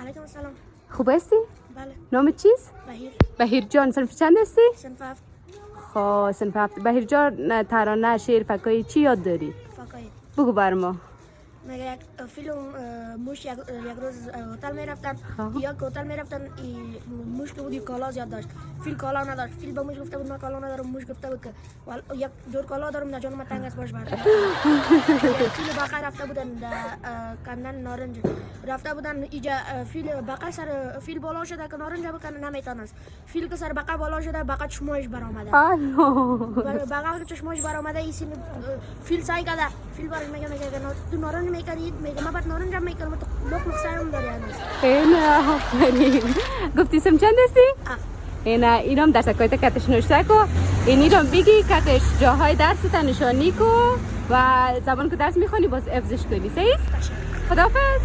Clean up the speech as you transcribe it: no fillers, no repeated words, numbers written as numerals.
علیکم السلام. خوب هستی؟ بله. نام چیست؟ بهیر. بهیر جان صنف چند هستی؟ صنف 7. خب صنف 7. بهیر جان ترانه شعر فکایی چی یاد داری؟ فکایی. بگو بر ما. مگه یک فیلم موش یک روز هتل میرفتن. یک هتل میرفتن موش که بودی کالا زیاد داشت. فیل کالا نداشت. فیل به موش گفته بود من کالا ندارم. موش گفته بود که یک جور کالا دارم نه جان من تنگ است باش بر. فیل بقر رفته بودن کندن نارنج. رفته بودن اینجا فیل بقر سر فیل بالا شده که نارنج بکنه نمیتونست. فیل که سر بقر بالا شده بقر چشمش برآمده. بقر چشمش برآمده ایسی فیل سعی کرده. فیل برش میگه تو نارنج میکنید میگه من بعد نارنج هم میکنم تو لخ سعیم داری هنوز. اینا آفرین. گفتی اسم چند هستی؟ اینم درس کویت کتش نوشته کو اینیرم بگی کتش جاهای درس تا نشانی کو و زبان که درس میخوانی باز افزایش کنی. صحیح؟ خداحافظ.